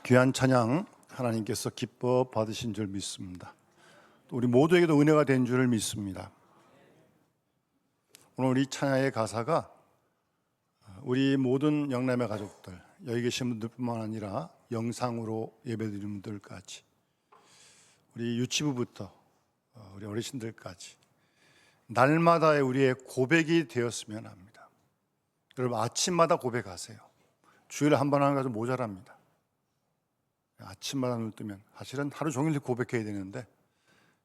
귀한 찬양 하나님께서 기뻐 받으신 줄 믿습니다. 또 우리 모두에게도 은혜가 된 줄을 믿습니다. 오늘 우리 찬양의 가사가 우리 모든 영남의 가족들, 여기 계신 분들뿐만 아니라 영상으로 예배드리는 분들까지, 우리 유치부부터 우리 어르신들까지 날마다의 우리의 고백이 되었으면 합니다. 여러분, 아침마다 고백하세요. 주일에 한 번 하는 거 좀 모자랍니다. 아침마다 눈 뜨면 사실은 하루 종일 고백해야 되는데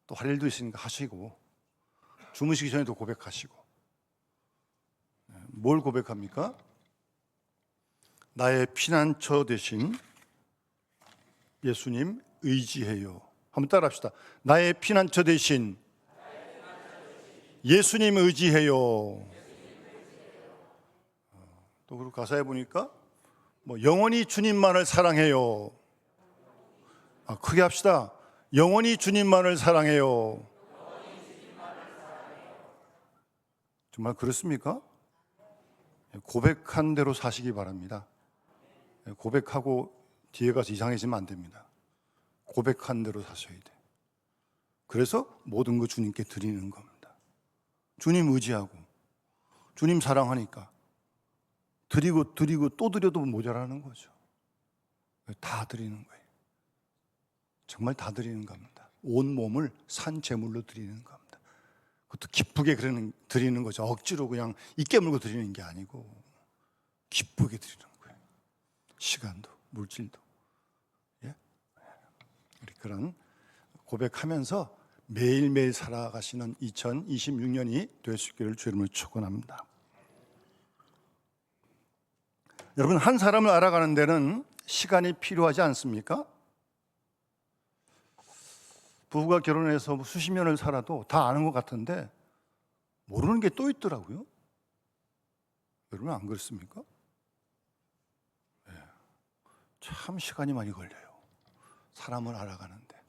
또 할 일도 있으니까 하시고, 주무시기 전에도 고백하시고. 뭘 고백합니까? 나의 피난처 되신 예수님 의지해요. 한번 따라합시다. 나의 피난처 되신 예수님 의지해요. 또 그리고 가사에 보니까 영원히 주님만을 사랑해요. 크게 합시다. 영원히 주님만을 사랑해요. 정말 그렇습니까? 고백한 대로 사시기 바랍니다. 고백하고 뒤에 가서 이상해지면 안 됩니다. 고백한 대로 사셔야 돼. 그래서 모든 거 주님께 드리는 겁니다. 주님 의지하고 주님 사랑하니까 드리고 또 드려도 모자라는 거죠. 다 드리는 거예요. 정말 다 드리는 겁니다. 온 몸을 산 제물로 드리는 겁니다. 그것도 기쁘게 드리는 거죠. 억지로 그냥 입 깨물고 드리는 게 아니고 기쁘게 드리는 거예요. 시간도 물질도. 예? 우리 그런 고백하면서 매일매일 살아가시는 2026년이 될 수 있기를 주의 이름으로 축원합니다. 여러분, 한 사람을 알아가는 데는 시간이 필요하지 않습니까? 부부가 결혼해서 수십 년을 살아도 다 아는 것 같은데 모르는 게 또 있더라고요. 여러분, 안 그렇습니까? 네. 참 시간이 많이 걸려요. 사람을 알아가는데.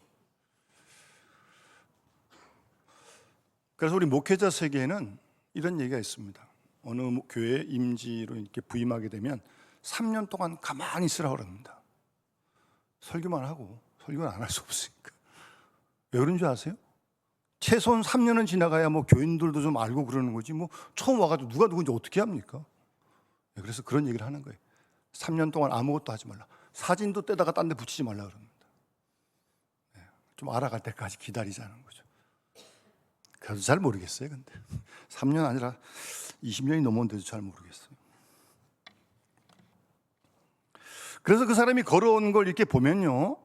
그래서 우리 목회자 세계에는 이런 얘기가 있습니다. 어느 교회 임지로 이렇게 부임하게 되면 3년 동안 가만히 있으라고 합니다. 설교만 하고 설교는 안 할 수 없으니까. 왜 그런 줄 아세요? 최소한 3년은 지나가야 교인들도 좀 알고 그러는 거지, 처음 와가지고 누가 누군지 어떻게 합니까? 그래서 그런 얘기를 하는 거예요. 3년 동안 아무것도 하지 말라. 사진도 떼다가 딴 데 붙이지 말라 그럽니다. 좀 알아갈 때까지 기다리자는 거죠. 그래도 잘 모르겠어요. 근데 3년 아니라 20년이 넘었는데도 잘 모르겠어요. 그래서 그 사람이 걸어온 걸 이렇게 보면요,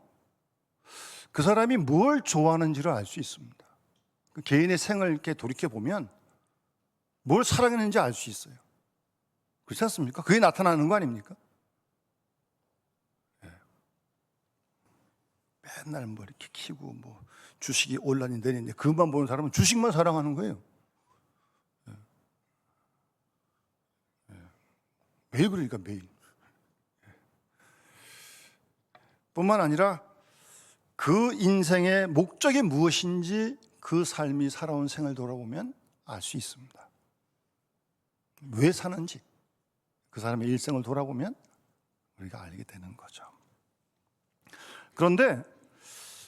그 사람이 뭘 좋아하는지를 알 수 있습니다. 그 개인의 생을 이렇게 돌이켜보면 뭘 사랑했는지 알 수 있어요. 그렇지 않습니까? 그게 나타나는 거 아닙니까? 네. 맨날 이렇게 키고 주식이 올라니 내리는데 그것만 보는 사람은 주식만 사랑하는 거예요. 네. 네. 매일 그러니까 매일. 네. 뿐만 아니라 그 인생의 목적이 무엇인지 그 삶이 살아온 생을 돌아보면 알 수 있습니다. 왜 사는지 그 사람의 일생을 돌아보면 우리가 알게 되는 거죠. 그런데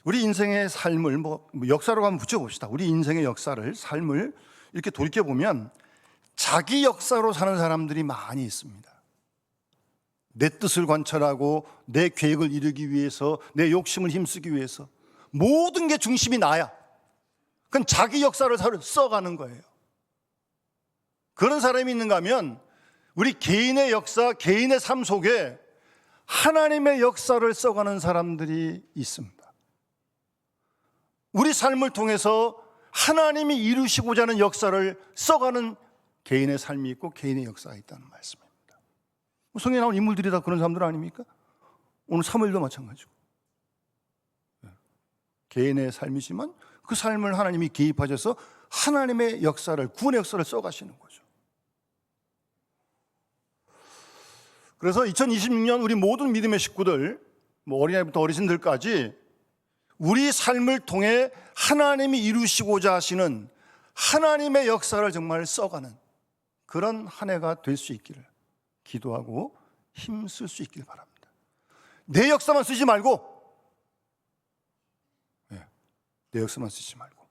우리 인생의 삶을 역사로 한번 붙여봅시다. 우리 인생의 역사를, 삶을 이렇게 돌이켜보면 자기 역사로 사는 사람들이 많이 있습니다. 내 뜻을 관철하고 내 계획을 이루기 위해서, 내 욕심을 힘쓰기 위해서 모든 게 중심이 나야. 그건 자기 역사를 써가는 거예요. 그런 사람이 있는가 하면 우리 개인의 역사, 개인의 삶 속에 하나님의 역사를 써가는 사람들이 있습니다. 우리 삶을 통해서 하나님이 이루시고자 하는 역사를 써가는 개인의 삶이 있고 개인의 역사가 있다는 말씀입니다. 성경에 나온 인물들이 다 그런 사람들 아닙니까? 오늘 사무엘도 마찬가지고. 개인의 삶이지만 그 삶을 하나님이 개입하셔서 하나님의 역사를, 구원의 역사를 써가시는 거죠. 그래서 2026년 우리 모든 믿음의 식구들, 어린아이부터 어르신들까지 우리 삶을 통해 하나님이 이루시고자 하시는 하나님의 역사를 정말 써가는 그런 한 해가 될 수 있기를 기도하고 힘쓸 수 있길 바랍니다. 내 역사만 쓰지 말고, 내 역사만 쓰지 말고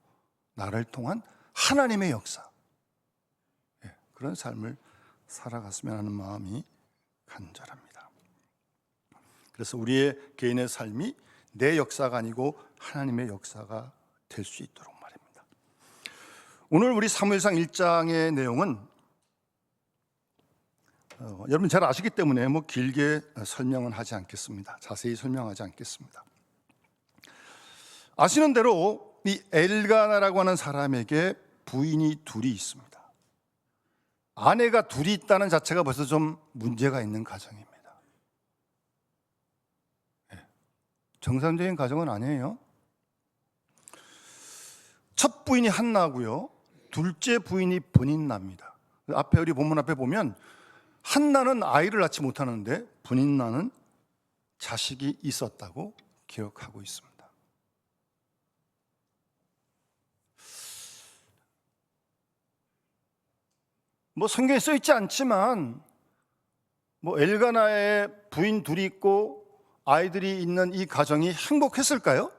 나를 통한 하나님의 역사, 그런 삶을 살아갔으면 하는 마음이 간절합니다. 그래서 우리의 개인의 삶이 내 역사가 아니고 하나님의 역사가 될 수 있도록 말입니다. 오늘 우리 사무엘상 1장의 내용은 여러분 잘 아시기 때문에 길게 설명은 하지 않겠습니다. 자세히 설명하지 않겠습니다. 아시는 대로 이 엘가나라고 하는 사람에게 부인이 둘이 있습니다. 아내가 둘이 있다는 자체가 벌써 좀 문제가 있는 가정입니다. 정상적인 가정은 아니에요. 첫 부인이 한나고요, 둘째 부인이 브닌나입니다. 앞에 우리 본문 앞에 보면 한나는 아이를 낳지 못하는데 브닌나는 자식이 있었다고 기록하고 있습니다. 성경에 써 있지 않지만 엘가나의 부인 둘이 있고 아이들이 있는 이 가정이 행복했을까요?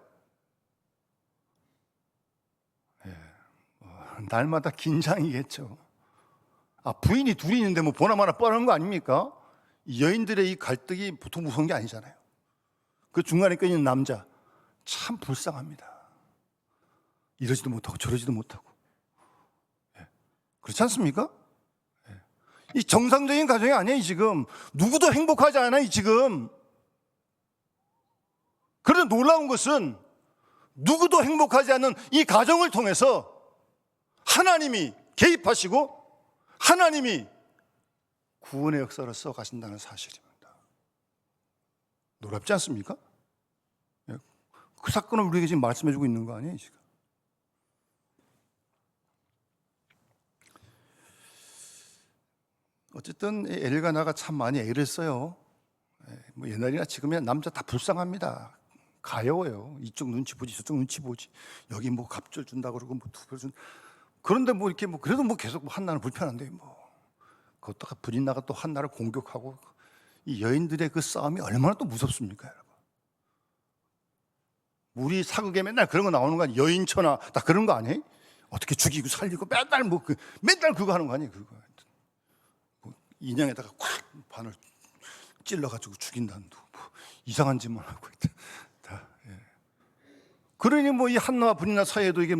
날마다 긴장이겠죠. 부인이 둘이 있는데 보나마나 뻔한 거 아닙니까? 여인들의 이 갈등이 보통 무서운 게 아니잖아요. 그 중간에 껴있는 남자 참 불쌍합니다. 이러지도 못하고 저러지도 못하고. 그렇지 않습니까? 이 정상적인 가정이 아니에요. 지금 누구도 행복하지 않아요. 지금. 그런데 놀라운 것은 누구도 행복하지 않는 이 가정을 통해서 하나님이 개입하시고 하나님이 구원의 역사를 써 가신다는 사실입니다. 놀랍지 않습니까? 그 사건을 우리에게 지금 말씀해 주고 있는 거 아니에요, 지금? 어쨌든 엘가나가 참 많이 애를 써요. 옛날이나 지금이나 남자 다 불쌍합니다. 가여워요. 이쪽 눈치 보지 저쪽 눈치 보지. 여기 갑절 준다 그러고 두별 준. 그런데 이렇게 그래도 계속 한나는 불편한데 그것도 브린나가 또 한나를 공격하고, 이 여인들의 그 싸움이 얼마나 또 무섭습니까, 여러분? 우리 사극에 맨날 그런 거 나오는 거 아니에요? 여인천하 다 그런 거 아니에요? 어떻게 죽이고 살리고 맨날 맨날 그거 하는 거 아니에요? 그거 인형에다가 콱 반을 찔러가지고 죽인다는 이상한 짓만 하고 있다. 그러니 이 한나와 브린나 사이에도 이게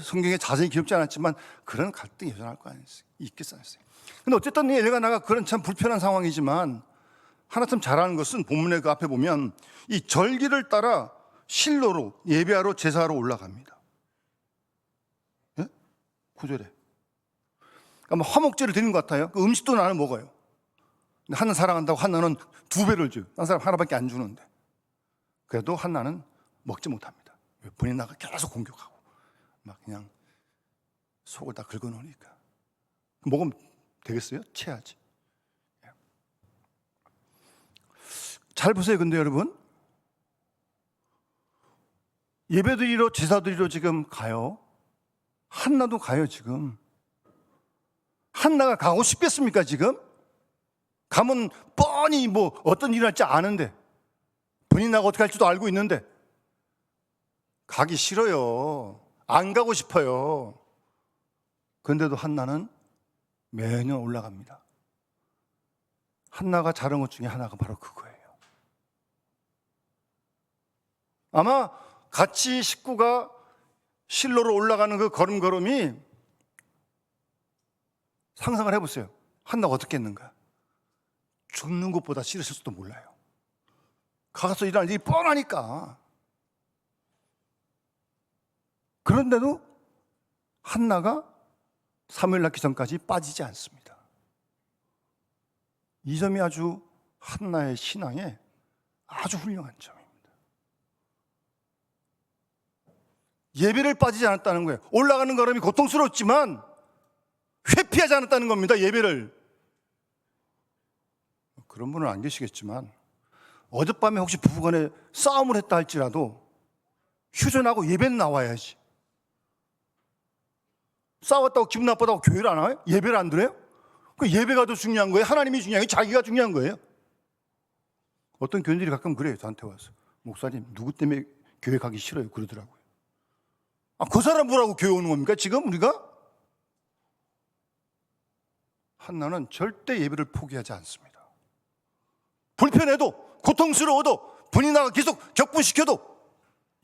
성경에 자세히 기록지 않았지만 그런 갈등이 여전할 거 아니에요? 있겠어요. 근데 어쨌든 이 엘가나가 그런 참 불편한 상황이지만 하나 참 잘하는 것은 본문의 그 앞에 보면 이 절기를 따라 실로로 예배하러 제사하러 올라갑니다. 9절에 화목제를 드리는 것 같아요. 그 음식도 나는 먹어요. 한나 사랑한다고 한나는 2배를 줘요. 딴 사람 하나밖에 안 주는데. 그래도 한나는 먹지 못합니다. 브린나가 계속 공격하고 그냥 속을 다 긁어놓으니까. 먹으면 되겠어요? 채야지. 잘 보세요. 근데 여러분, 예배드리러 제사드리러 지금 가요. 한나도 가요. 지금 한나가 가고 싶겠습니까? 지금 가면 뻔히 어떤 일이 날지 아는데, 브린나가 어떻게 할지도 알고 있는데 가기 싫어요. 안 가고 싶어요. 그런데도 한나는 매년 올라갑니다. 한나가 잘한 것 중에 하나가 바로 그거예요. 아마 같이 식구가 실로로 올라가는 그 걸음걸음이, 상상을 해보세요. 한나가 어떻게 했는가? 죽는 것보다 싫으실지도 몰라요. 가서 일어날 일이 뻔하니까. 그런데도 한나가 사무엘 낳기 전까지 빠지지 않습니다. 이 점이 아주 한나의 신앙에 아주 훌륭한 점입니다. 예배를 빠지지 않았다는 거예요. 올라가는 걸음이 고통스럽지만 회피하지 않았다는 겁니다. 예배를. 그런 분은 안 계시겠지만 어젯밤에 혹시 부부간에 싸움을 했다 할지라도 휴전하고 예배는 나와야지. 싸웠다고 기분 나쁘다고 교회를 안 와요? 예배를 안 드려요? 그 예배가 더 중요한 거예요? 하나님이 중요한 거예요? 자기가 중요한 거예요? 어떤 교인들이 가끔 그래요. 저한테 와서. 목사님, 누구 때문에 교회 가기 싫어요? 그러더라고요. 그 사람 뭐라고 교회 오는 겁니까? 지금 우리가? 한나는 절대 예배를 포기하지 않습니다. 불편해도, 고통스러워도, 분이 나가 계속 격분시켜도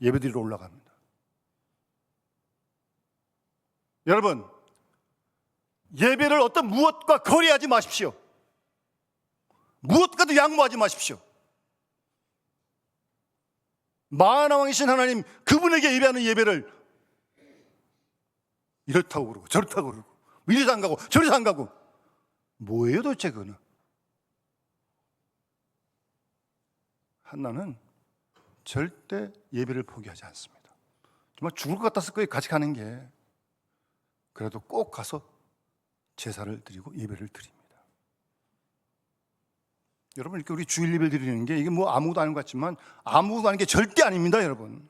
예배드리러 올라갑니다. 여러분, 예배를 어떤 무엇과 거래하지 마십시오. 무엇과도 양보하지 마십시오. 만왕 왕이신 하나님, 그분에게 예배하는 예배를 이렇다고 그러고 저렇다고 그러고 이리서 안 가고 저리서 안 가고 뭐예요 도대체 그거는? 한나는 절대 예배를 포기하지 않습니다. 정말 죽을 것 같았을 거예요. 같이 가는 게. 그래도 꼭 가서 제사를 드리고 예배를 드립니다. 여러분, 이렇게 우리 주일 예배를 드리는 게 이게 뭐 아무것도 아닌 것 같지만 아무것도 아닌 게 절대 아닙니다. 여러분,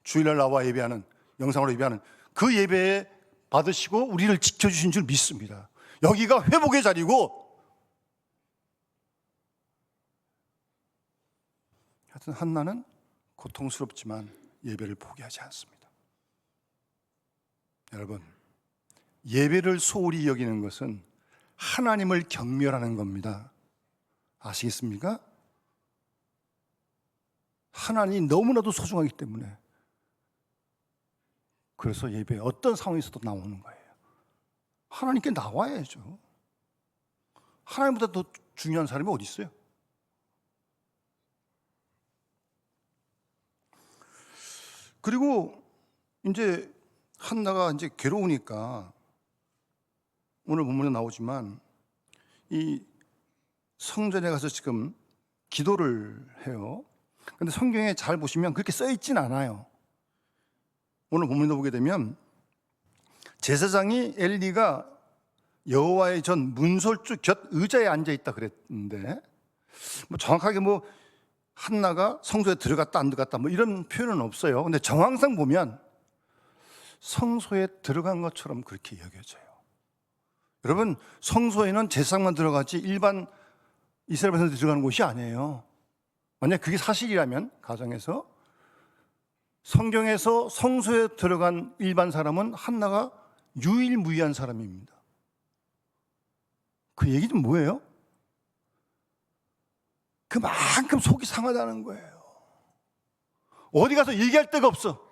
주일날 나와 예배하는, 영상으로 예배하는 그 예배에 받으시고 우리를 지켜주신 줄 믿습니다. 여기가 회복의 자리고, 하여튼 한나는 고통스럽지만 예배를 포기하지 않습니다. 여러분, 예배를 소홀히 여기는 것은 하나님을 경멸하는 겁니다. 아시겠습니까? 하나님이 너무나도 소중하기 때문에, 그래서 예배 어떤 상황에서도 나오는 거예요. 하나님께 나와야죠. 하나님보다 더 중요한 사람이 어디 있어요? 그리고 이제 한나가 이제 괴로우니까, 오늘 본문에 나오지만 이 성전에 가서 지금 기도를 해요. 근데 성경에 잘 보시면 그렇게 써 있진 않아요. 오늘 본문에 보게 되면 제사장이 엘리가 여호와의 전 문설주 곁 의자에 앉아 있다 그랬는데, 뭐 정확하게 뭐 한나가 성소에 들어갔다 안 들어갔다 뭐 이런 표현은 없어요. 근데 정황상 보면 성소에 들어간 것처럼 그렇게 여겨져요. 여러분, 성소에는 제사장만 들어가지 일반 이스라엘 백성들이 들어가는 곳이 아니에요. 만약 그게 사실이라면, 가정에서 성경에서 성소에 들어간 일반 사람은 한나가 유일무이한 사람입니다. 그 얘기는 뭐예요? 그만큼 속이 상하다는 거예요. 어디 가서 얘기할 데가 없어.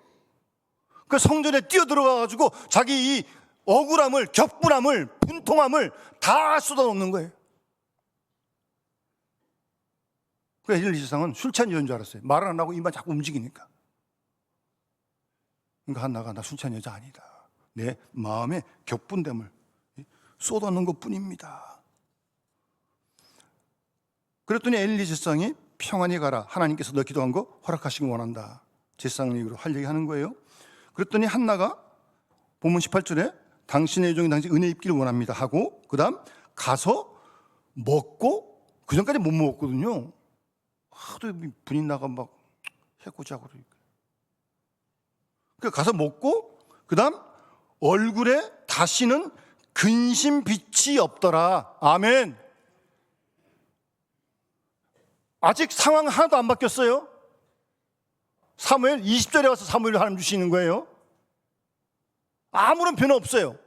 그 성전에 뛰어들어가가지고 자기 이 억울함을, 격분함을, 분통함을 다 쏟아놓는 거예요. 그래서 엘리 제사장은 술 취한 여자인 줄 알았어요. 말을 안 하고 입만 자꾸 움직이니까. 그러니까 한나가, 나 술 취한 여자 아니다. 내 마음의 격분됨을 쏟아놓은 것뿐입니다. 그랬더니 엘리 제사장이 평안히 가라. 하나님께서 너 기도한 거 허락하시기 원한다. 제사장 얘기로 할 얘기 하는 거예요. 그랬더니 한나가 본문 18절에 당신의 종이 당신 은혜 입기를 원합니다 하고, 그 다음 가서 먹고, 그 전까지 못 먹었거든요. 하도 분이 나가 막 해코지하고 그러니까. 가서 먹고, 그 다음 얼굴에 다시는 근심 빛이 없더라. 아멘. 아직 상황 하나도 안 바뀌었어요. 사무엘 20절에 와서 사무엘을 하나님 주시는 거예요. 아무런 변화 없어요.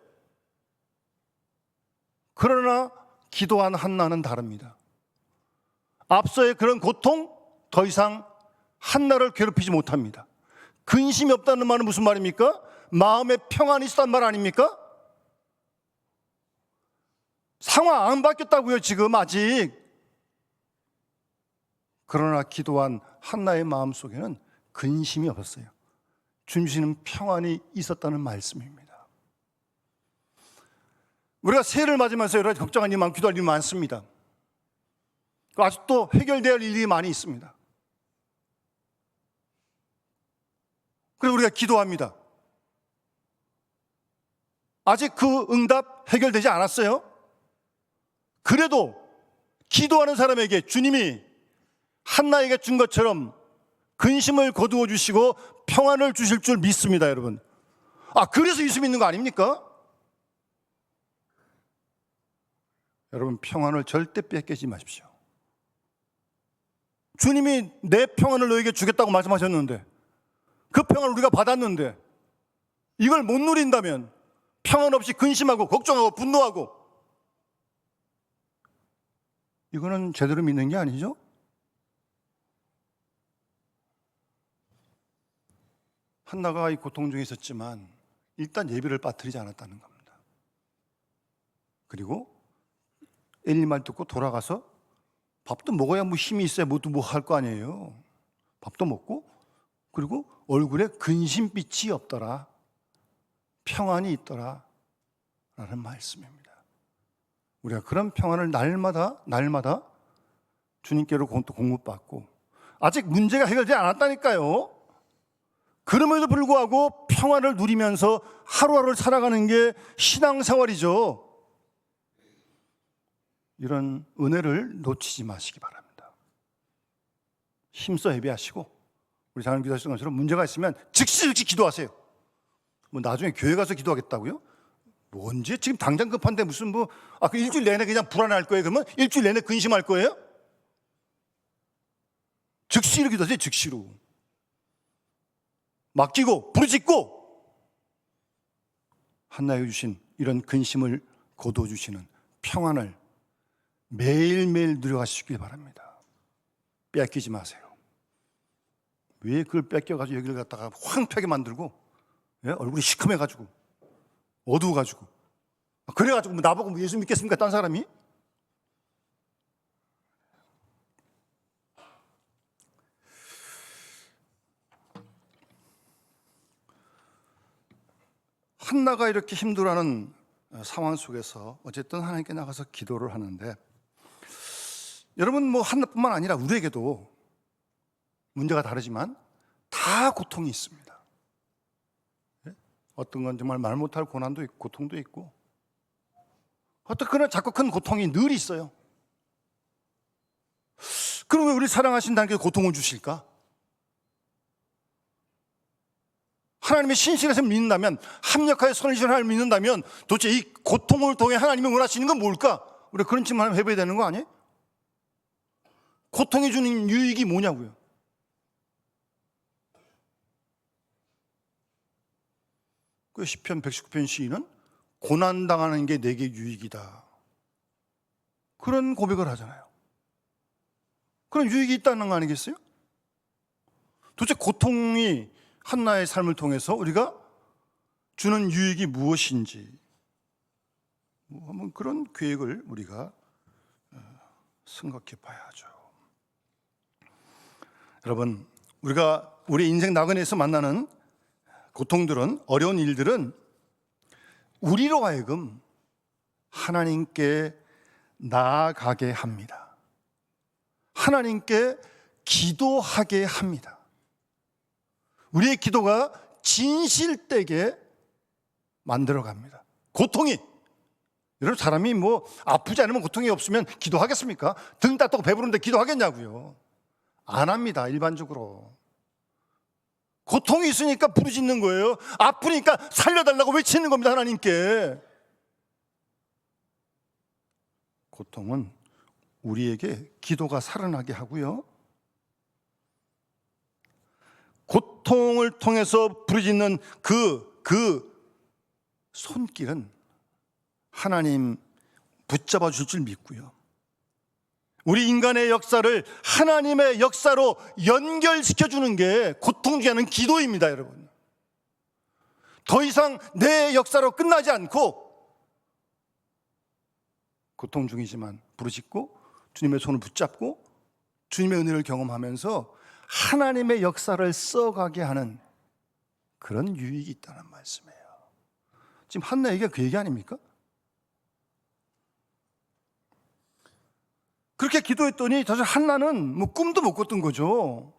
그러나 기도한 한나는 다릅니다. 앞서의 그런 고통, 더 이상 한나를 괴롭히지 못합니다. 근심이 없다는 말은 무슨 말입니까? 마음에 평안이 있었단 말 아닙니까? 상황 안 바뀌었다고요, 지금 아직. 그러나 기도한 한나의 마음속에는 근심이 없었어요. 주시는 평안이 있었다는 말씀입니다. 우리가 새해를 맞으면서 여러 가지 걱정할 일이 많고 기도할 일이 많습니다. 아직도 해결되어야 할 일이 많이 있습니다. 그래서 우리가 기도합니다. 아직 그 응답 해결되지 않았어요. 그래도 기도하는 사람에게 주님이 한나에게 준 것처럼 근심을 거두어 주시고 평안을 주실 줄 믿습니다, 여러분. 그래서 예수 믿는 거 아닙니까? 여러분, 평안을 절대 뺏기지 마십시오. 주님이 내 평안을 너에게 주겠다고 말씀하셨는데, 그 평안을 우리가 받았는데 이걸 못 누린다면 평안 없이 근심하고 걱정하고 분노하고, 이거는 제대로 믿는 게 아니죠. 한나가 이 고통 중에 있었지만 일단 예배를 빠뜨리지 않았다는 겁니다. 그리고 엘리 말 듣고 돌아가서 밥도 먹어야 뭐 힘이 있어야 뭐 할 거 아니에요. 밥도 먹고, 그리고 얼굴에 근심빛이 없더라, 평안이 있더라 라는 말씀입니다. 우리가 그런 평안을 날마다 주님께로 공급받고, 아직 문제가 해결되지 않았다니까요. 그럼에도 불구하고 평안을 누리면서 하루하루를 살아가는 게 신앙생활이죠. 이런 은혜를 놓치지 마시기 바랍니다. 힘써 예배하시고, 우리 장로님 기도하시는 것처럼 문제가 있으면 즉시 기도하세요. 뭐 나중에 교회 가서 기도하겠다고요? 뭐 언제? 지금 당장 급한데 무슨 그 일주일 내내 그냥 불안할 거예요? 그러면 일주일 내내 근심할 거예요? 즉시로 기도하세요. 즉시로 맡기고 부르짖고, 한나에게 주신 이런 근심을 거둬주시는 평안을 매일매일 누려가시길 바랍니다. 뺏기지 마세요. 왜 그걸 뺏겨가지고 여기를 갖다가 황폐하게 만들고, 얼굴이 시커매가지고 어두워가지고, 그래가지고 나보고 예수 믿겠습니까? 딴 사람이? 한나가 이렇게 힘들어하는 상황 속에서 어쨌든 하나님께 나가서 기도를 하는데, 여러분 한나뿐만 아니라 우리에게도 문제가 다르지만 다 고통이 있습니다. 어떤 건 정말 말 못할 고난도 있고 고통도 있고, 어떤 그런 작고 큰 고통이 늘 있어요. 그럼 왜 우리 사랑하신 하나님께 고통을 주실까? 하나님의 신실해서 믿는다면, 합력하여 선하신 하나님을 믿는다면 도대체 이 고통을 통해 하나님이 원하시는 건 뭘까? 우리 그런 질문을 해봐야 되는 거 아니에요? 고통이 주는 유익이 뭐냐고요? 그 시편 119편 시인은 고난당하는 게 내게 유익이다, 그런 고백을 하잖아요. 그런 유익이 있다는 거 아니겠어요? 도대체 고통이 한나의 삶을 통해서 우리가 주는 유익이 무엇인지, 한번 그런 계획을 우리가 생각해 봐야죠. 여러분, 우리가 우리 인생 나그네에서 만나는 고통들은, 어려운 일들은 우리로 하여금 하나님께 나아가게 합니다. 하나님께 기도하게 합니다. 우리의 기도가 진실되게 만들어갑니다. 고통이, 여러분, 사람이 아프지 않으면, 고통이 없으면 기도하겠습니까? 등 따뜻하고 배부른데 기도하겠냐고요? 안 합니다. 일반적으로 고통이 있으니까 부르짖는 거예요. 아프니까 살려달라고 외치는 겁니다. 하나님께. 고통은 우리에게 기도가 살아나게 하고요, 고통을 통해서 부르짖는 그 손길은 하나님 붙잡아 줄 줄 믿고요, 우리 인간의 역사를 하나님의 역사로 연결시켜 주는 게 고통 중에 하나는 기도입니다. 여러분, 더 이상 내 역사로 끝나지 않고 고통 중이지만 부르짖고 주님의 손을 붙잡고 주님의 은혜를 경험하면서 하나님의 역사를 써가게 하는 그런 유익이 있다는 말씀이에요. 지금 한나 얘기가 그 얘기 아닙니까? 그렇게 기도했더니 사실 한나는 꿈도 못 꿨던 거죠.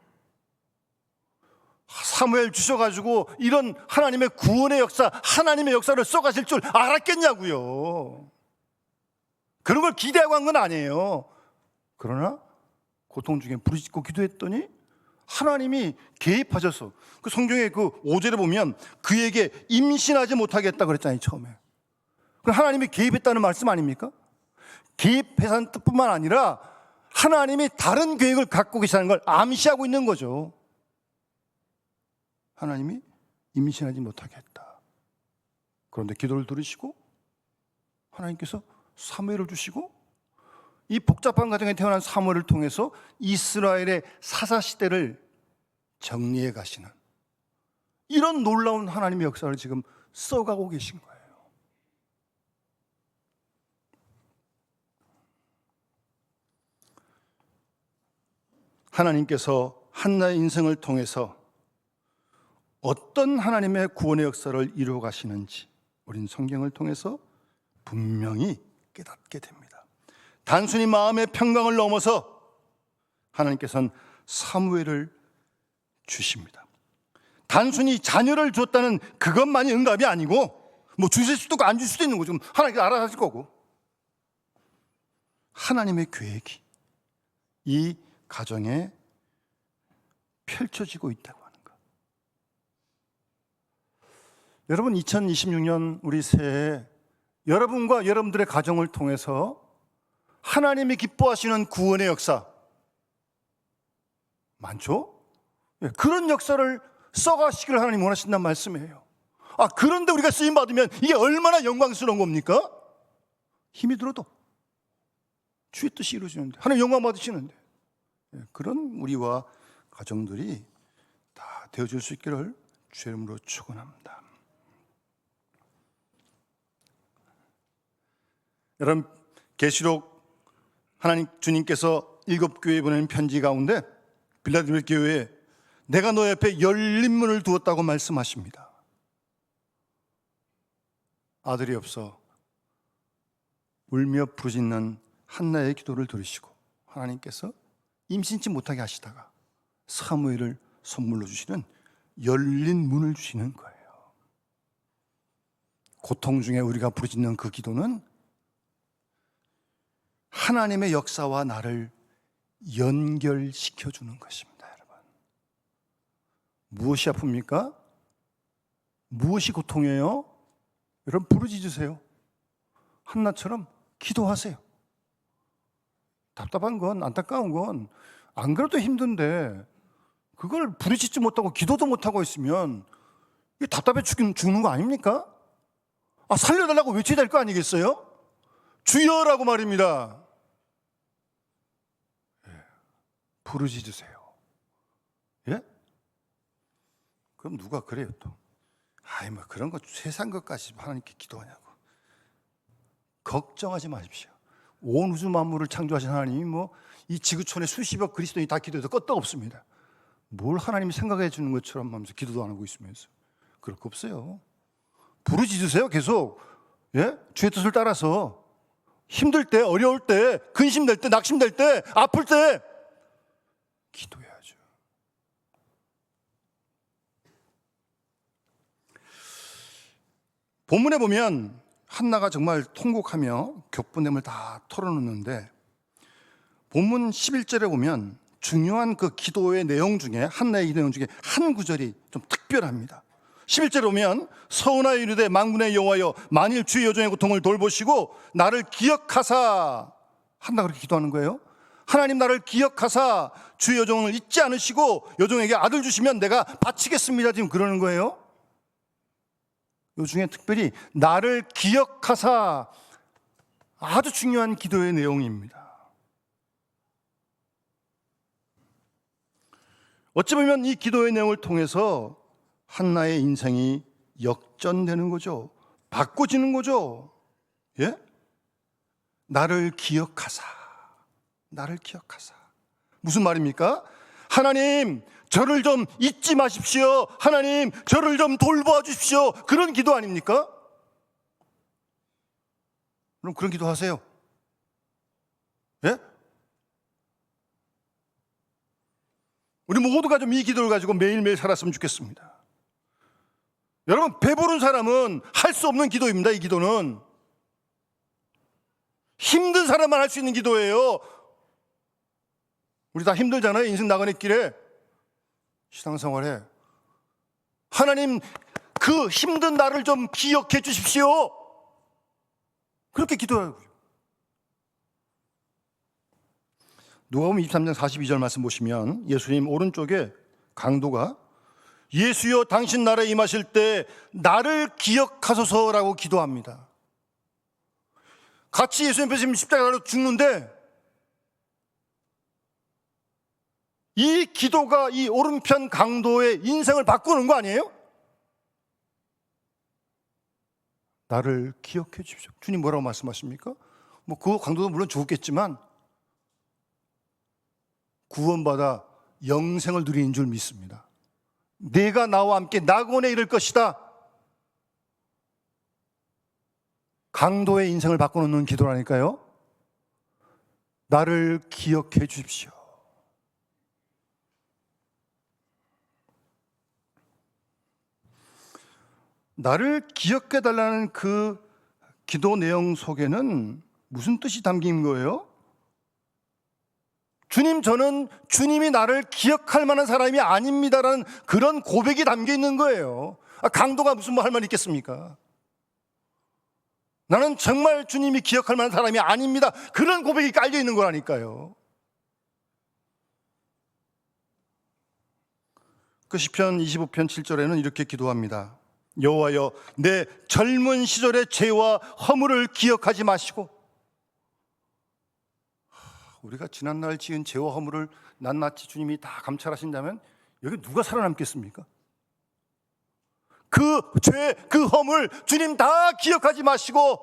사무엘 주셔가지고 이런 하나님의 구원의 역사, 하나님의 역사를 써가실 줄 알았겠냐고요. 그런 걸 기대하고 한 건 아니에요. 그러나 고통 중에 부르짖고 기도했더니 하나님이 개입하셔서, 그 성경의 그 5절에 보면 그에게 임신하지 못하겠다 그랬잖아요, 처음에. 그럼 하나님이 개입했다는 말씀 아닙니까? 개입해서는 뜻뿐만 아니라 하나님이 다른 계획을 갖고 계시다는 걸 암시하고 있는 거죠. 하나님이 임신하지 못하게 했다. 그런데 기도를 들으시고 하나님께서 사무엘을 주시고 이 복잡한 가정에 태어난 사무엘을 통해서 이스라엘의 사사시대를 정리해 가시는 이런 놀라운 하나님의 역사를 지금 써가고 계신 거예요. 하나님께서 한나의 인생을 통해서 어떤 하나님의 구원의 역사를 이루어 가시는지 우린 성경을 통해서 분명히 깨닫게 됩니다. 단순히 마음의 평강을 넘어서 하나님께서는 사무엘을 주십니다. 단순히 자녀를 줬다는 그것만이 응답이 아니고 뭐 주실 수도 있고 안 줄 수도 있는 거죠. 하나님께서 알아서 하실 거고 하나님의 계획이 이 가정에 펼쳐지고 있다고 하는 것. 여러분 2026년 우리 새해 여러분과 여러분들의 가정을 통해서 하나님이 기뻐하시는 구원의 역사 많죠? 그런 역사를 써가시기를 하나님 원하신다는 말씀이에요. 그런데 우리가 쓰임받으면 이게 얼마나 영광스러운 겁니까? 힘이 들어도 주의 뜻이 이루어지는데 하나님 영광 받으시는데 그런 우리와 가정들이 다 되어줄 수 있기를 주의 이름으로 축원합니다. 여러분 계시록 하나님 주님께서 7교회에 보내는 편지 가운데 빌라델비아 교회에 내가 너 옆에 열린 문을 두었다고 말씀하십니다. 아들이 없어 울며 부르짖는 한나의 기도를 들으시고 하나님께서 임신치 못하게 하시다가 사무엘을 선물로 주시는 열린 문을 주시는 거예요. 고통 중에 우리가 부르짖는 그 기도는 하나님의 역사와 나를 연결시켜 주는 것입니다. 여러분, 무엇이 아픕니까? 무엇이 고통이에요? 여러분 부르짖으세요. 한나처럼 기도하세요. 답답한 건, 안타까운 건 안 그래도 힘든데 그걸 부르짖지 못하고 기도도 못하고 있으면 이게 답답해 죽는 거 아닙니까? 살려달라고 외쳐야 될 거 아니겠어요? 주여라고 말입니다. 부르짖으세요. 예? 그럼 누가 그래요 또? 뭐 그런 거 세상 것까지 하나님께 기도하냐고. 걱정하지 마십시오. 온 우주 만물을 창조하신 하나님이 이 지구촌의 수십억 그리스도인이 다 기도해도 끄떡없습니다. 뭘 하나님이 생각해 주는 것처럼 하면서 기도도 안 하고 있으면서 그럴 거 없어요. 부르짖으세요 계속. 예? 주의 뜻을 따라서 힘들 때, 어려울 때, 근심될 때, 낙심될 때, 아플 때 기도해야죠. 본문에 보면 한나가 정말 통곡하며 격분됨을 다 털어놓는데 본문 11절에 보면 중요한 그 기도의 내용 중에 한나의 내용 중에 한 구절이 좀 특별합니다. 11절에 보면 서운하여 이르되 만군의 여호와여 만일 주의 여종의 고통을 돌보시고 나를 기억하사 한나가 그렇게 기도하는 거예요. 하나님 나를 기억하사 주의 여종을 잊지 않으시고 여종에게 아들 주시면 내가 바치겠습니다. 지금 그러는 거예요. 요 중에 특별히 나를 기억하사 아주 중요한 기도의 내용입니다. 어찌 보면 이 기도의 내용을 통해서 한나의 인생이 역전되는 거죠. 바꿔지는 거죠. 예? 나를 기억하사. 나를 기억하사. 무슨 말입니까? 하나님, 저를 좀 잊지 마십시오. 하나님, 저를 좀 돌보아 주십시오. 그런 기도 아닙니까? 그럼 그런 기도 하세요. 예? 우리 모두가 좀 이 기도를 가지고 매일매일 살았으면 좋겠습니다. 여러분, 배부른 사람은 할 수 없는 기도입니다. 이 기도는 힘든 사람만 할 수 있는 기도예요. 우리 다 힘들잖아요. 인생 나가는 길에, 신앙생활에. 하나님, 그 힘든 나를 좀 기억해 주십시오. 그렇게 기도하고요. 누가복음 23장 42절 말씀 보시면 예수님 오른쪽에 강도가 예수여 당신 나라에 임하실 때 나를 기억하소서라고 기도합니다. 같이 예수님 앞에 십자가로 죽는데 이 기도가 이 오른편 강도의 인생을 바꾸는 거 아니에요? 나를 기억해 주십시오. 주님 뭐라고 말씀하십니까? 뭐 그 강도도 물론 죽었겠지만 구원받아 영생을 누리는 줄 믿습니다. 내가 나와 함께 낙원에 이를 것이다. 강도의 인생을 바꿔놓는 기도라니까요. 나를 기억해 주십시오. 나를 기억해 달라는 그 기도 내용 속에는 무슨 뜻이 담긴 거예요? 주님, 저는 주님이 나를 기억할 만한 사람이 아닙니다라는 그런 고백이 담겨 있는 거예요. 강도가 무슨 뭐 할 말 있겠습니까? 나는 정말 주님이 기억할 만한 사람이 아닙니다. 그런 고백이 깔려 있는 거라니까요. 그 시편 25편 7절에는 이렇게 기도합니다. 여호와여, 내 젊은 시절의 죄와 허물을 기억하지 마시고. 우리가 지난날 지은 죄와 허물을 낱낱이 주님이 다 감찰하신다면 여기 누가 살아남겠습니까? 그 죄, 그 허물 주님 다 기억하지 마시고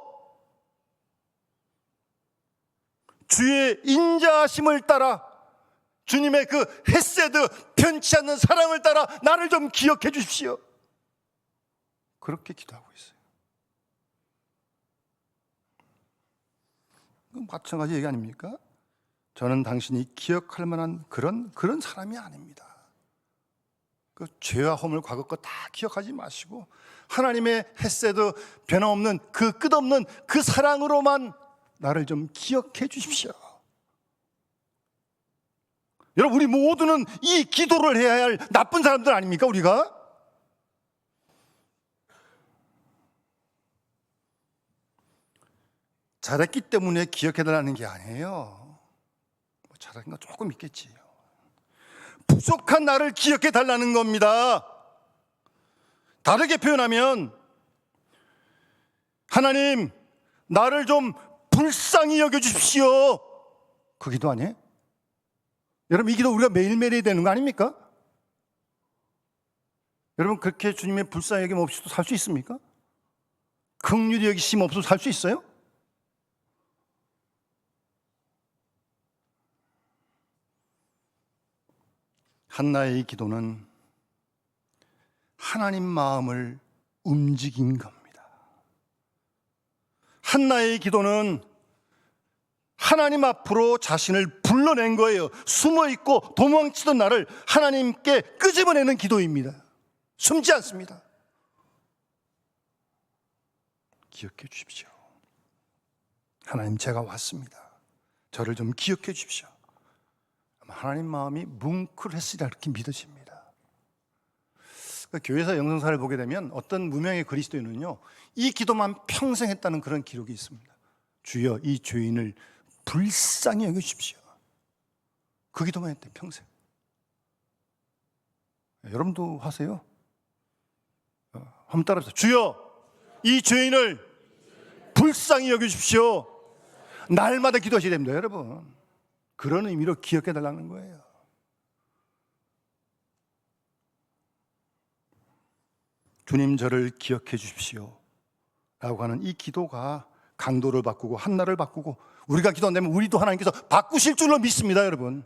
주의 인자하심을 따라 주님의 그 헤세드, 편치 않는 사랑을 따라 나를 좀 기억해 주십시오. 그렇게 기도하고 있어요. 마찬가지 얘기 아닙니까? 저는 당신이 기억할 만한 그런 사람이 아닙니다. 그 죄와 허물 과거 거 다 기억하지 마시고 하나님의 헤세드, 변함없는 그 끝없는 그 사랑으로만 나를 좀 기억해 주십시오. 여러분, 우리 모두는 이 기도를 해야 할 나쁜 사람들 아닙니까, 우리가? 잘했기 때문에 기억해달라는 게 아니에요. 잘한 거 조금 있겠지요. 부족한 나를 기억해달라는 겁니다. 다르게 표현하면 하나님, 나를 좀 불쌍히 여겨주십시오. 그 기도 아니에요? 여러분, 이 기도 우리가 매일매일 해야 되는 거 아닙니까? 여러분, 그렇게 주님의 불쌍히 여김 없이도 살 수 있습니까? 긍휼히 여기심 없어도 살 수 있어요? 한나의 이 기도는 하나님 마음을 움직인 겁니다. 한나의 기도는 하나님 앞으로 자신을 불러낸 거예요. 숨어있고 도망치던 나를 하나님께 끄집어내는 기도입니다. 숨지 않습니다. 기억해 주십시오. 하나님, 제가 왔습니다. 저를 좀 기억해 주십시오. 하나님 마음이 뭉클했으리라 이렇게 믿어집니다. 교회에서 영성사를 보게 되면 어떤 무명의 그리스도인은요, 이 기도만 평생 했다는 그런 기록이 있습니다. 주여, 이 죄인을 불쌍히 여기십시오. 그 기도만 했대, 평생. 여러분도 하세요. 한번 따라해보세요. 주여, 이 죄인을 불쌍히 여기십시오. 날마다 기도하셔야 됩니다, 여러분. 그런 의미로 기억해달라는 거예요. 주님, 저를 기억해 주십시오 라고 하는 이 기도가 강도를 바꾸고 한나를 바꾸고 우리가 기도한다면 우리도 하나님께서 바꾸실 줄로 믿습니다, 여러분.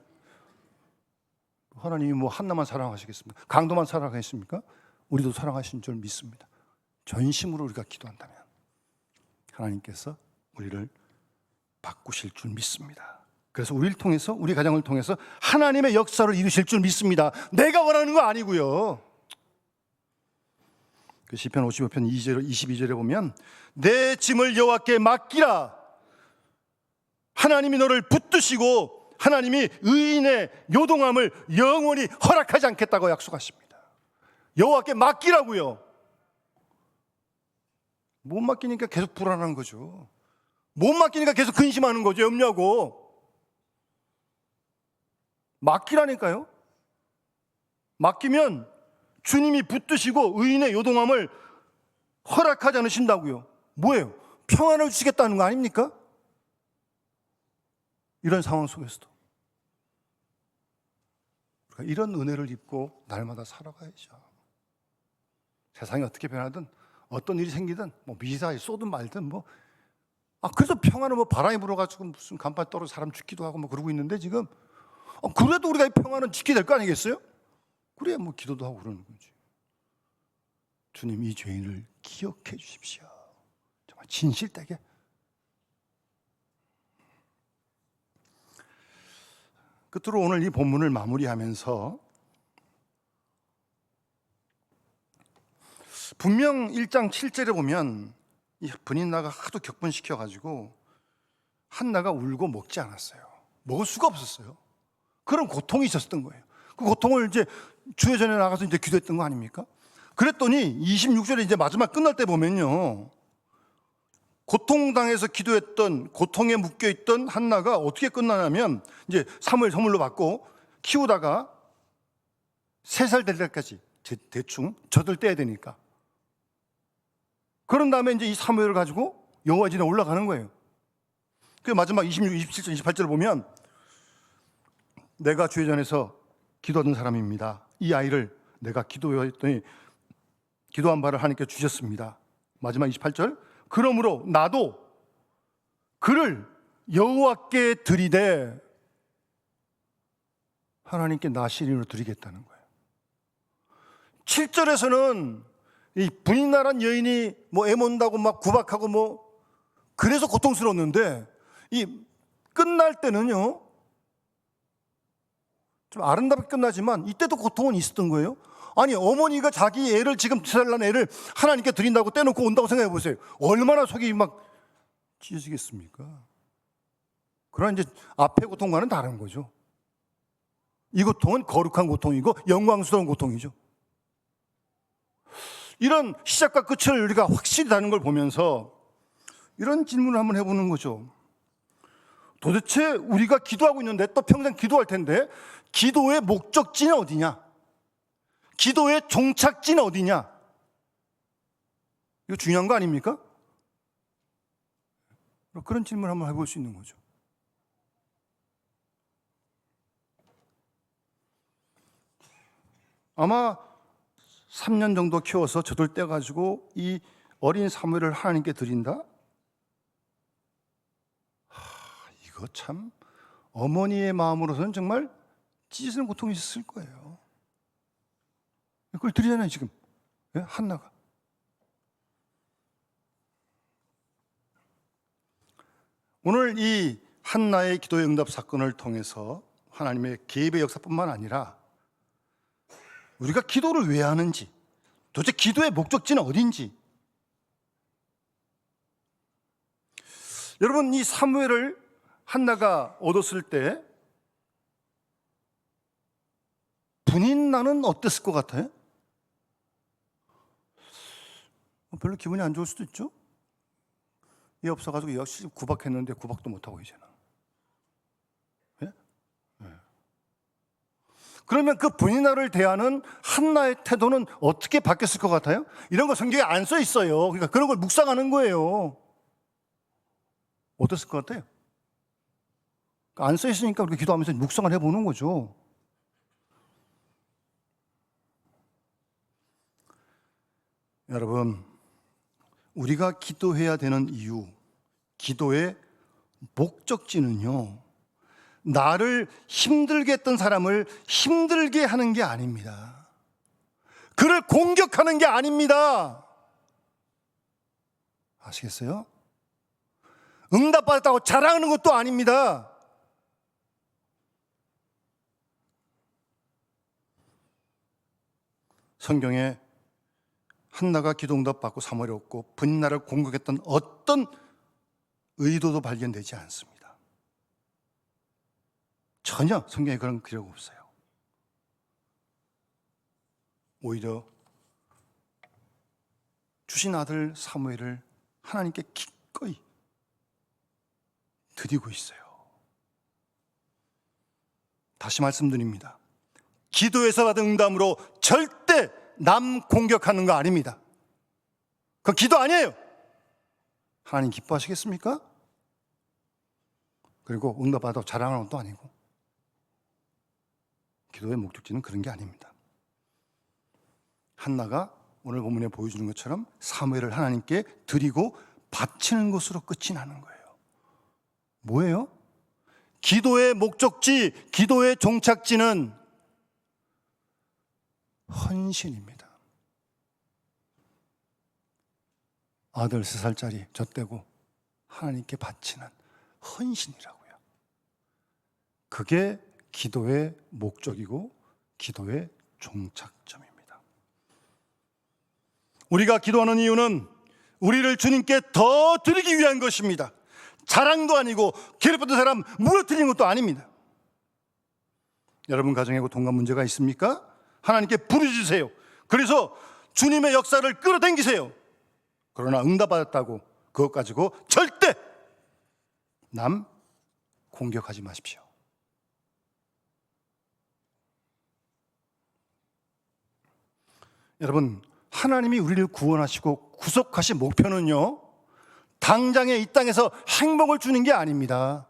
하나님이 뭐 한나만 사랑하시겠습니까? 강도만 사랑하겠습니까? 우리도 사랑하신 줄 믿습니다. 전심으로 우리가 기도한다면 하나님께서 우리를 바꾸실 줄 믿습니다. 그래서 우리를 통해서, 우리 가정을 통해서 하나님의 역사를 이루실 줄 믿습니다. 내가 원하는 거 아니고요. 그 시편 55편 2절, 22절에 보면 내 짐을 여호와께 맡기라. 하나님이 너를 붙드시고 하나님이 의인의 요동함을 영원히 허락하지 않겠다고 약속하십니다. 여호와께 맡기라고요. 못 맡기니까 계속 불안한 거죠. 못 맡기니까 계속 근심하는 거죠. 염려하고. 맡기라니까요. 맡기면 주님이 붙드시고 의인의 요동함을 허락하지 않으신다고요. 뭐예요? 평안을 주시겠다는 거 아닙니까? 이런 상황 속에서도 이런 은혜를 입고 날마다 살아가야죠. 세상이 어떻게 변하든 어떤 일이 생기든 미사일 쏘든 말든 그래서 평안은 바람이 불어가지고 무슨 간판 떨어져 사람 죽기도 하고 그러고 있는데 지금 그래도 우리가 이 평안은 지켜야 될 거 아니겠어요? 그래야 기도도 하고 그러는 거지. 주님 이 죄인을 기억해 주십시오. 정말 진실되게. 끝으로 오늘 이 본문을 마무리하면서 분명 1장 7절에 보면 이 분인나가 하도 격분시켜가지고 한나가 울고 먹지 않았어요. 먹을 수가 없었어요. 그런 고통이 있었던 거예요. 그 고통을 이제 주의 전에 나가서 이제 기도했던 거 아닙니까? 그랬더니 26절에 이제 마지막 끝날 때 보면요, 고통당해서 기도했던, 고통에 묶여있던 한나가 어떻게 끝나냐면 이제 사무엘 선물로 받고 키우다가 3살 될 때까지 대충 젖을 떼야 되니까, 그런 다음에 이제 이 사무엘을 가지고 여호와 진에 올라가는 거예요. 그 마지막 26, 27절, 28절을 보면 내가 주의 전에서 기도하던 사람입니다. 이 아이를 내가 기도했더니 기도한 바를 하나님께 주셨습니다. 마지막 28절, 그러므로 나도 그를 여호와께 드리되 하나님께 나 시린으로 드리겠다는 거예요. 7절에서는 이 분인나란 여인이 애몬다고 막 구박하고 그래서 고통스러웠는데 이 끝날 때는요 좀 아름답게 끝나지만 이때도 고통은 있었던 거예요. 아니, 어머니가 자기 애를, 지금 2살 난 애를 하나님께 드린다고 떼놓고 온다고 생각해 보세요. 얼마나 속이 막 찢어지겠습니까? 그러나 이제 앞의 고통과는 다른 거죠. 이 고통은 거룩한 고통이고 영광스러운 고통이죠. 이런 시작과 끝을 우리가 확실히 다른 걸 보면서 이런 질문을 한번 해보는 거죠. 도대체 우리가 기도하고 있는데, 또 평생 기도할 텐데, 기도의 목적지는 어디냐? 기도의 종착지는 어디냐? 이거 중요한 거 아닙니까? 그런 질문을 한번 해볼 수 있는 거죠. 아마 3년 정도 키워서 젖을 떼가지고 이 어린 사무엘을 하나님께 드린다? 이거 참 어머니의 마음으로서는 정말 찢어지는 고통이 있었을 거예요. 그걸 드리잖아요, 지금. 한나가. 오늘 이 한나의 기도의 응답 사건을 통해서 하나님의 개입의 역사뿐만 아니라 우리가 기도를 왜 하는지, 도대체 기도의 목적지는 어딘지, 여러분, 이 사무엘을 한나가 얻었을 때 분인나는 어땠을 것 같아요? 별로 기분이 안 좋을 수도 있죠. 얘 없어가지고 역시 구박했는데 구박도 못하고 이제는. 예? 네. 그러면 그 분인나를 대하는 한나의 태도는 어떻게 바뀌었을 것 같아요? 이런 거 성경에 안 써 있어요. 그러니까 그런 걸 묵상하는 거예요. 어땠을 것 같아요? 안 써 있으니까 우리가 기도하면서 묵상을 해보는 거죠. 여러분, 우리가 기도해야 되는 이유, 기도의 목적지는요, 나를 힘들게 했던 사람을 힘들게 하는 게 아닙니다. 그를 공격하는 게 아닙니다. 아시겠어요? 응답받았다고 자랑하는 것도 아닙니다. 성경에 한나가 기도 응답받고 사무엘이 얻고 분인나를 공격했던 어떤 의도도 발견되지 않습니다. 전혀 성경에 그런 기록 없어요. 오히려 주신 아들 사무엘을 하나님께 기꺼이 드리고 있어요. 다시 말씀드립니다. 기도에서 받은 응답으로 절대 남 공격하는 거 아닙니다. 그건 기도 아니에요. 하나님 기뻐하시겠습니까? 그리고 응답받아도 자랑하는 것도 아니고. 기도의 목적지는 그런 게 아닙니다. 한나가 오늘 본문에 보여주는 것처럼 사무엘을 하나님께 드리고 바치는 것으로 끝이 나는 거예요. 뭐예요? 기도의 목적지, 기도의 종착지는 헌신입니다. 아들 3살짜리 젖대고 하나님께 바치는 헌신이라고요. 그게 기도의 목적이고 기도의 종착점입니다. 우리가 기도하는 이유는 우리를 주님께 더 드리기 위한 것입니다. 자랑도 아니고 괴롭혔던 사람 무너뜨리는 것도 아닙니다. 여러분 가정에 고통과 문제가 있습니까? 하나님께 부르짖으세요. 그래서 주님의 역사를 끌어당기세요. 그러나 응답받았다고 그것 가지고 절대 남 공격하지 마십시오. 여러분, 하나님이 우리를 구원하시고 구속하신 목표는요, 당장에 이 땅에서 행복을 주는 게 아닙니다.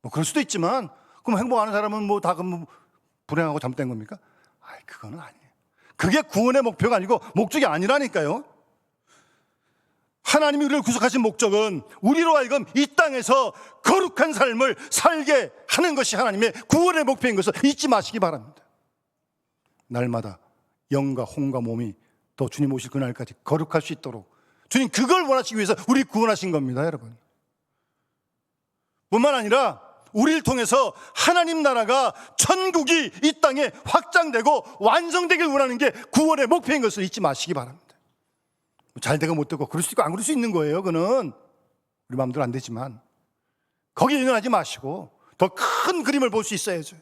뭐 그럴 수도 있지만, 그럼 행복하는 사람은 뭐 다 불행하고 잘못된 겁니까? 그거는 아니에요. 그게 구원의 목표가 아니고 목적이 아니라니까요. 하나님이 우리를 구속하신 목적은 우리로 하여금 이 땅에서 거룩한 삶을 살게 하는 것이 하나님의 구원의 목표인 것을 잊지 마시기 바랍니다. 날마다 영과 혼과 몸이 또 주님 오실 그날까지 거룩할 수 있도록 주님 그걸 원하시기 위해서 우리 구원하신 겁니다, 여러분. 뿐만 아니라 우리를 통해서 하나님 나라가 천국이 이 땅에 확장되고 완성되길 원하는 게 구원의 목표인 것을 잊지 마시기 바랍니다. 잘 되고 못 되고 그럴 수 있고 안 그럴 수 있는 거예요. 그거는 우리 마음대로 안 되지만 거기에 연연하지 마시고 더 큰 그림을 볼 수 있어야죠.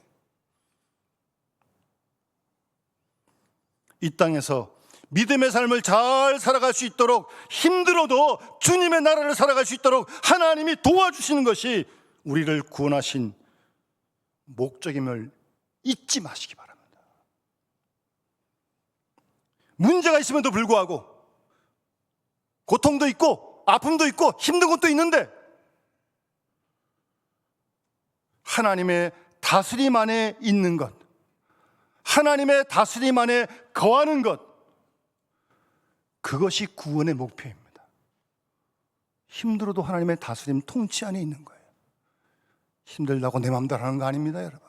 이 땅에서 믿음의 삶을 잘 살아갈 수 있도록 힘들어도 주님의 나라를 살아갈 수 있도록 하나님이 도와주시는 것이 우리를 구원하신 목적임을 잊지 마시기 바랍니다. 문제가 있음에도 불구하고 고통도 있고 아픔도 있고 힘든 것도 있는데 하나님의 다스림 안에 있는 것, 하나님의 다스림 안에 거하는 것, 그것이 구원의 목표입니다. 힘들어도 하나님의 다스림 통치 안에 있는 거예요. 힘들다고 내 마음대로 하는 거 아닙니다, 여러분.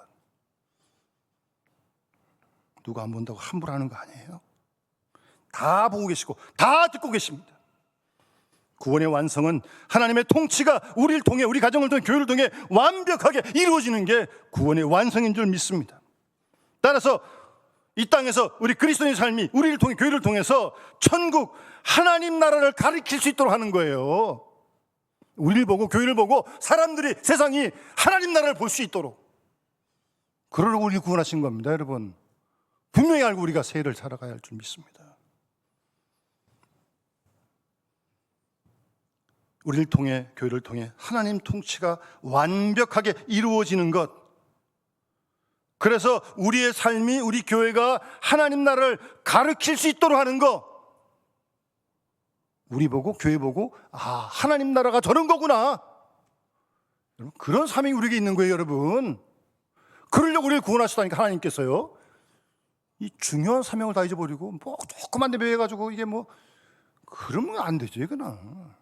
누가 안 본다고 함부로 하는 거 아니에요. 다 보고 계시고 다 듣고 계십니다. 구원의 완성은 하나님의 통치가 우리를 통해, 우리 가정을 통해, 교회를 통해 완벽하게 이루어지는 게 구원의 완성인 줄 믿습니다. 따라서 이 땅에서 우리 그리스도인의 삶이 우리를 통해, 교회를 통해서 천국 하나님 나라를 가리킬 수 있도록 하는 거예요. 우리를 보고 교회를 보고 사람들이, 세상이 하나님 나라를 볼 수 있도록, 그러려고 우리를 구원하신 겁니다, 여러분. 분명히 알고 우리가 새해를 살아가야 할 줄 믿습니다. 우리를 통해, 교회를 통해 하나님 통치가 완벽하게 이루어지는 것, 그래서 우리의 삶이, 우리 교회가 하나님 나라를 가르칠 수 있도록 하는 거, 우리 보고 교회 보고 하나님 나라가 저런 거구나, 그런 사명이 우리에게 있는 거예요, 여러분. 그러려고 우리를 구원하시다니까 하나님께서요. 이 중요한 사명을 다 잊어버리고 뭐 조그만 데 배워가지고 이게 뭐 그러면 안 되죠, 이거는.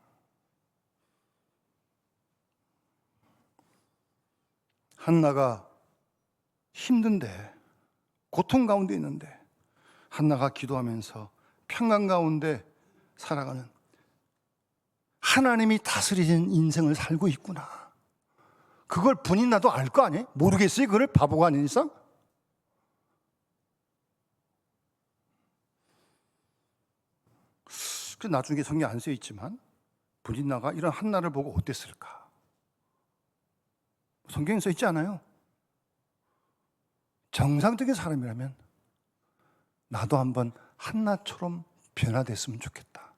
한나가 힘든데, 고통 가운데 있는데 한나가 기도하면서 평강 가운데 살아가는, 하나님이 다스리는 인생을 살고 있구나, 그걸 분이 나도 알 거 아니에요? 모르겠어요? 그걸 바보가 아닌 이상? 나중에 성경에 안 쓰여 있지만 분이 나가 이런 한나를 보고 어땠을까? 성경에 써 있지 않아요? 정상적인 사람이라면 나도 한번 한나처럼 변화됐으면 좋겠다,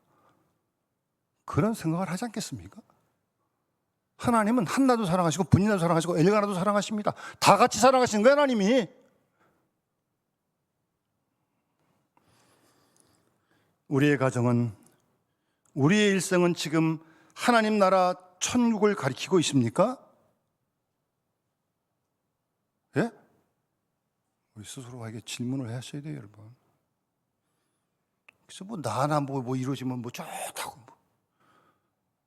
그런 생각을 하지 않겠습니까? 하나님은 한나도 사랑하시고 분이나도 사랑하시고 엘가나도 사랑하십니다. 다 같이 사랑하시는 거예요, 하나님이. 우리의 가정은, 우리의 일생은 지금 하나님 나라 천국을 가리키고 있습니까? 예? 우리 스스로에게 질문을 하셔야 돼요, 여러분. 그래서 뭐 나나 뭐 이루어지면 뭐 좋다고 뭐.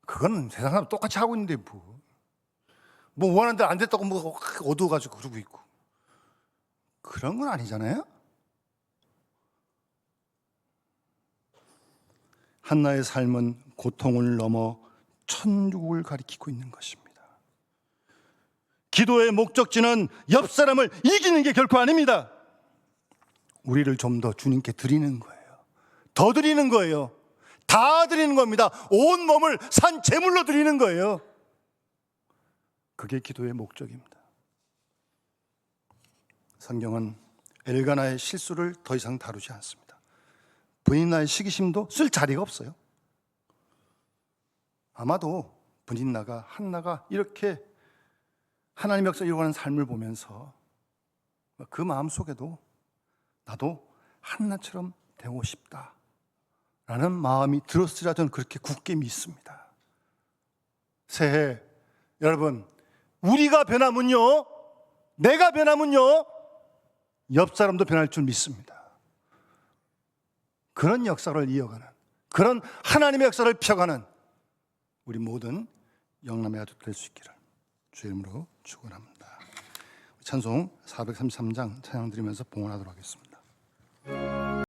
그건 세상 사람 똑같이 하고 있는데 뭐 원하는 대로 안 됐다고 뭐 어두워가지고 그러고 있고 그런 건 아니잖아요. 한나의 삶은 고통을 넘어 천국을 가리키고 있는 것입니다. 기도의 목적지는 옆 사람을 이기는 게 결코 아닙니다. 우리를 좀 더 주님께 드리는 거예요. 더 드리는 거예요. 다 드리는 겁니다. 온 몸을 산 제물로 드리는 거예요. 그게 기도의 목적입니다. 성경은 엘가나의 실수를 더 이상 다루지 않습니다. 브니나의 시기심도 쓸 자리가 없어요. 아마도 브니나가 한나가 이렇게 하나님 역사 이루어가는 삶을 보면서 그 마음속에도 나도 한나처럼 되고 싶다라는 마음이 들었으리라 저는 그렇게 굳게 믿습니다. 새해 여러분, 우리가 변하면요, 내가 변하면요, 옆 사람도 변할 줄 믿습니다. 그런 역사를 이어가는, 그런 하나님의 역사를 펴가는 우리 모든 영남의 아들 될 수 있기를 주의 이름으로 축원합니다. 찬송 433장 찬양 드리면서 봉헌하도록 하겠습니다.